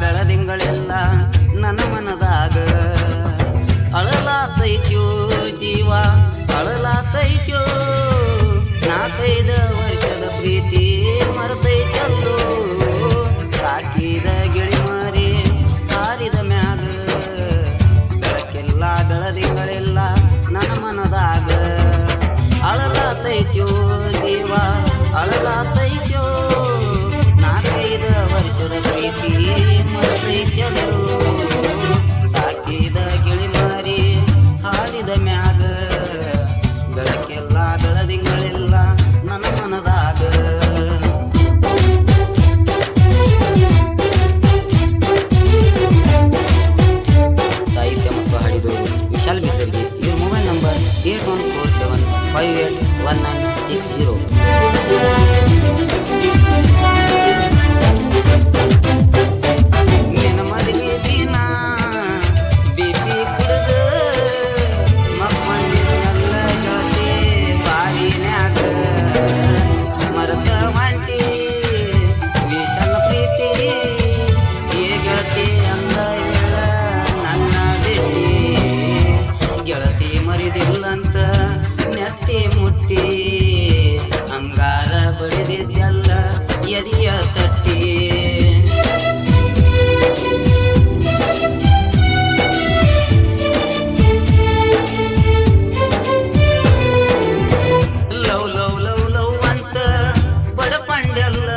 ಬೆಳದಿಂಗಳೆಲ್ಲ ನನ್ನ ಮನದಾಗ ಅಳಲಾತೈತ್ಯೋ ಜೀವ ಅಳಲಾತೈತ್ಯೋ 4-5 ವರ್ಷದ ಪ್ರೀತಿ ಮರೆತೈತಲ್ಲೋ ಸಾಕಿದ ಗಿಳಿ ಮರಿ ಹಾರಿದ ಮ್ಯಾಗ ಬೆಳಕೆಲ್ಲ ಬೆಳದಿಂಗಳೆಲ್ಲ ನನ್ನ ಮನದಾಗ ಅಳಲಾತೈತ್ಯೋ ಜೀವ ಅಳಲಾತೈತ್ಯೋ 4-5 ವರ್ಷದ ಪ್ರೀತಿ ಮರೆತೈತಲ್ಲೋ ಸಾಕಿದ ಗಿಳಿ ಮರಿ ಹಾರಿದ ಮ್ಯಾಗ ಬೆಳಕೆಲ್ಲ ಬೆಳದಿಂಗಳೆಲ್ಲ ನನ್ನ ಮನದಾಗ ಸಾಹಿತ್ಯ ಮತ್ತು ಹಾಡಿದವರು ವಿಶಾಲ್ ಬಿದ್ದರ್ಗಿ. ಇವ್ರ ಮೊಬೈಲ್ ನಂಬರ್ 8147581960. ಮರಿದಿಲ್ಲಂತ ನೆತ್ತಿ ಮುಟ್ಟಿ ಅಂಗಾರ ಬಡಿದಿದ್ದೆಲ್ಲ ಎದಿಯ ತಟ್ಟಿ ಲವ್ ಲವ್ ಲವ್ ಲವ್ ಅಂತ ಬಡಪಂಡೆಲ್ಲ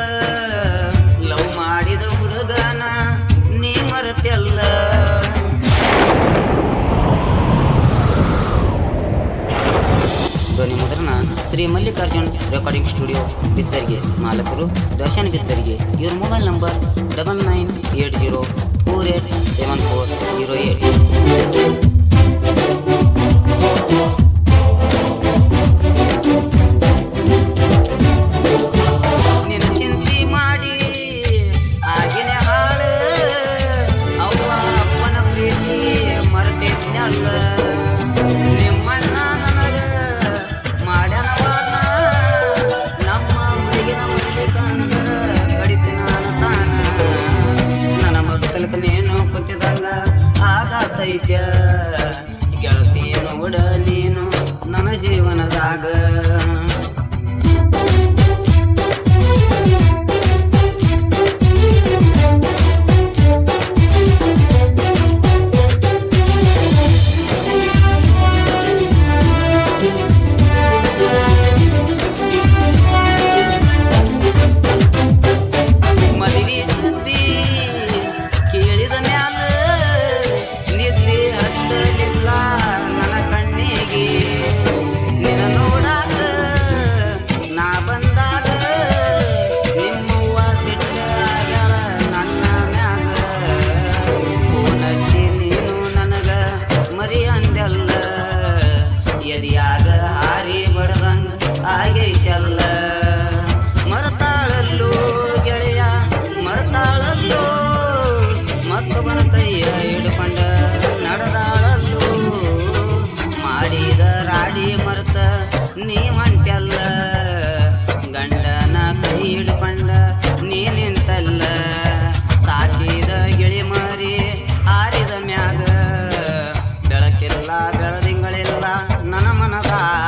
ಲವ್ ಮಾಡಿದ ಹುಡುಗನ ನೀ ಮರೆತೆಲ್ಲ ಧ್ವನಿ ಮುದ್ರಣ ಶ್ರೀ ಮಲ್ಲಿಕಾರ್ಜುನ್ ರೆಕಾರ್ಡಿಂಗ್ ಸ್ಟುಡಿಯೋ ಬಿದ್ದರ್ಗಿ. ಮಾಲಕರು ದರ್ಶನ್ ಬಿದ್ದರ್ಗಿ. ಇವ್ರ ಮೊಬೈಲ್ ನಂಬರ್ 9980487408. ನೇನು ಕುಂತಿದಂಗ ಆಗತೈತ್ಯ ಗೆಳತಿ ನೋಡ ನೀನು ನನ್ನ ಜೀವನದಾಗ ಎದಿಯಾಗ ಹಾರಿ ಬಡದಂಗ ಆಗೈತಲ್ಲ ಮರತಾಳಲ್ಲೋ ಗೆಳೆಯ ಮರತಾಳಲ್ಲೋ ಮತ್ತೊಬ್ಬನ ಕೈಯ ಹಿಡ್ಕೊಂಡ ನಡೆದಾಳಲ್ಲೋ ಮಾಡಿದ ರಾಡಿ ಮರೆತ ನೀ ಹೊಂಟಲ್ಲ ಗಂಡನ ಕೈ ಹಿಡ್ಕೊಂಡ ನೀ ನಿಂತಲ್ಲ ಸಾಕಿದ ಗಿಳಿ ಮರಿ ಹಾರಿದ ಮ್ಯಾಗ ಬೆಳಕೆಲ್ಲ ಬೆಳದಿಂಗಳೆಲ್ಲ ನನ್ನ ಮನದಾಗ